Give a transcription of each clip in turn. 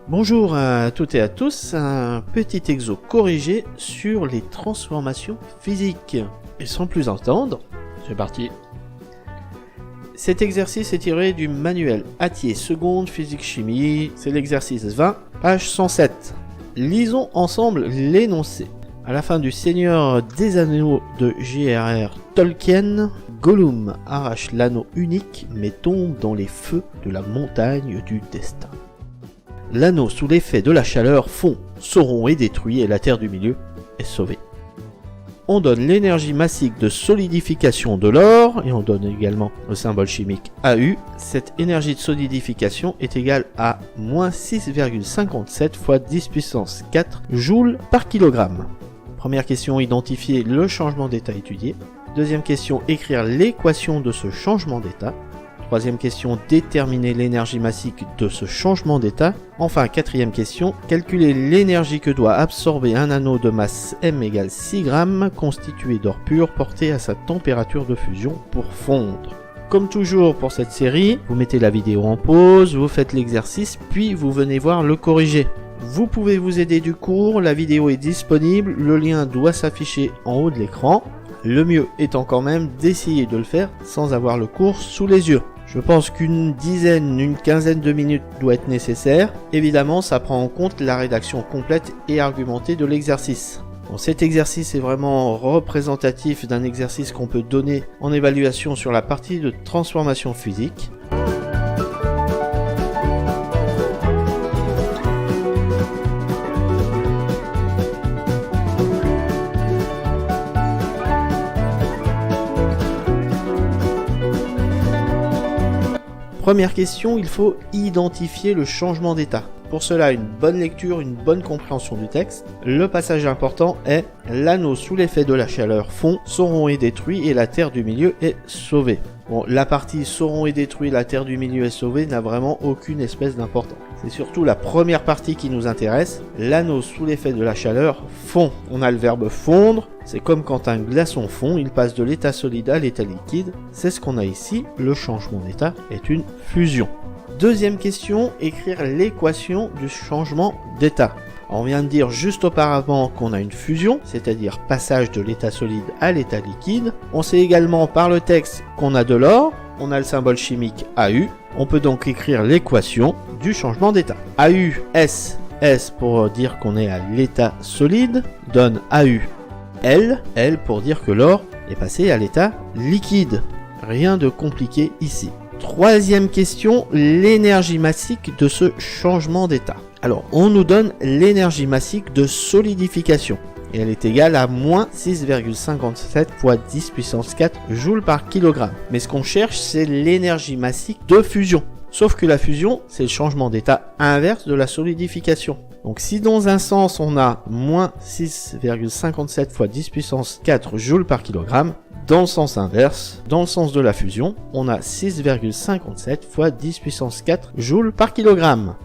Bonjour à toutes et à tous, un petit exo corrigé sur les transformations physiques. Et sans plus attendre, c'est parti. Cet exercice est tiré du manuel Attier seconde physique-chimie, c'est l'exercice 20, page 107. Lisons ensemble l'énoncé. À la fin du Seigneur des Anneaux de J.R.R. Tolkien, Gollum arrache l'anneau unique mais tombe dans les feux de la montagne du destin. L'anneau sous l'effet de la chaleur fond, Sauron est détruit et la terre du milieu est sauvée. On donne l'énergie massique de solidification de l'or et on donne également le symbole chimique AU. Cette énergie de solidification est égale à moins 6,57 fois 10 puissance 4 joules par kilogramme. Première question, identifier le changement d'état étudié. Deuxième question, écrire l'équation de ce changement d'état. Troisième question, déterminer l'énergie massique de ce changement d'état. Enfin, quatrième question, calculer l'énergie que doit absorber un anneau de masse M égale 6 grammes constitué d'or pur porté à sa température de fusion pour fondre. Comme toujours pour cette série, vous mettez la vidéo en pause, vous faites l'exercice, puis vous venez voir le corriger. Vous pouvez vous aider du cours, la vidéo est disponible, le lien doit s'afficher en haut de l'écran. Le mieux étant quand même d'essayer de le faire sans avoir le cours sous les yeux. Je pense qu'une quinzaine de minutes doit être nécessaire. Évidemment, ça prend en compte la rédaction complète et argumentée de l'exercice. Bon, cet exercice est vraiment représentatif d'un exercice qu'on peut donner en évaluation sur la partie de transformation physique. Première question, il faut identifier le changement d'état. Pour cela, une bonne lecture, une bonne compréhension du texte. Le passage important est « L'anneau sous l'effet de la chaleur fond, Sauron est détruit et la terre du milieu est sauvée ». Bon, la partie « Sauron est détruit, la terre du milieu est sauvée » n'a vraiment aucune espèce d'importance. C'est surtout la première partie qui nous intéresse. L'anneau sous l'effet de la chaleur fond. On a le verbe fondre. C'est comme quand un glaçon fond, il passe de l'état solide à l'état liquide. C'est ce qu'on a ici. Le changement d'état est une fusion. Deuxième question, écrire l'équation du changement d'état. On vient de dire juste auparavant qu'on a une fusion, c'est-à-dire passage de l'état solide à l'état liquide. On sait également par le texte qu'on a de l'or, on a le symbole chimique AU. On peut donc écrire l'équation du changement d'état. AU, S pour dire qu'on est à l'état solide, donne AU. L pour dire que l'or est passé à l'état liquide. Rien de compliqué ici. Troisième question, l'énergie massique de ce changement d'état. Alors, on nous donne l'énergie massique de solidification. Et elle est égale à moins 6,57 fois 10 puissance 4 joules par kilogramme. Mais ce qu'on cherche, c'est l'énergie massique de fusion. Sauf que la fusion, c'est le changement d'état inverse de la solidification. Donc si dans un sens, on a moins 6,57 fois 10 puissance 4 joules par kilogramme, dans le sens inverse, dans le sens de la fusion, on a 6,57 fois 10 puissance 4 joules par kilogramme.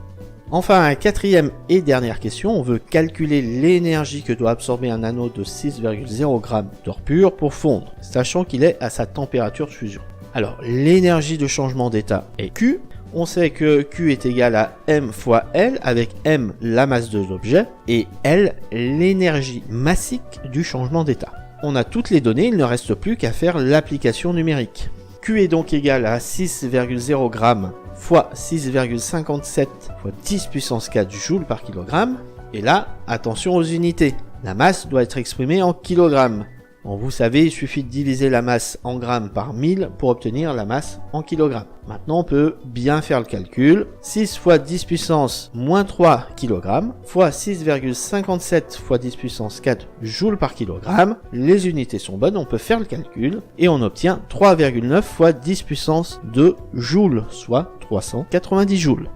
Enfin, quatrième et dernière question, on veut calculer l'énergie que doit absorber un anneau de 6,0 g d'or pur pour fondre, sachant qu'il est à sa température de fusion. Alors, l'énergie de changement d'état est Q. On sait que Q est égal à M fois L, avec M la masse de l'objet, et L l'énergie massique du changement d'état. On a toutes les données, il ne reste plus qu'à faire l'application numérique. Q est donc égal à 6,0 g fois 6,57 fois 10 puissance 4 joules par kilogramme. Et là, attention aux unités. La masse doit être exprimée en kilogrammes. Bon, vous savez, il suffit de diviser la masse en grammes par 1000 pour obtenir la masse en kilogrammes. Maintenant, on peut bien faire le calcul. 6 fois 10 puissance moins 3 kg fois 6,57 fois 10 puissance 4 joules par kilogramme. Les unités sont bonnes, on peut faire le calcul et on obtient 3,9 fois 10 puissance 2 joules, soit 390 joules.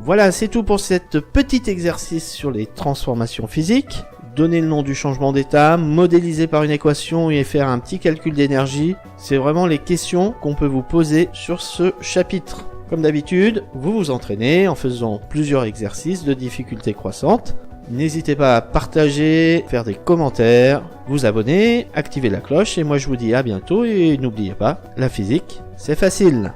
Voilà, c'est tout pour cet petit exercice sur les transformations physiques. Donner le nom du changement d'état, modéliser par une équation et faire un petit calcul d'énergie, c'est vraiment les questions qu'on peut vous poser sur ce chapitre. Comme d'habitude, vous vous entraînez en faisant plusieurs exercices de difficulté croissante. N'hésitez pas à partager, faire des commentaires, vous abonner, activer la cloche et moi je vous dis à bientôt et n'oubliez pas, la physique, c'est facile.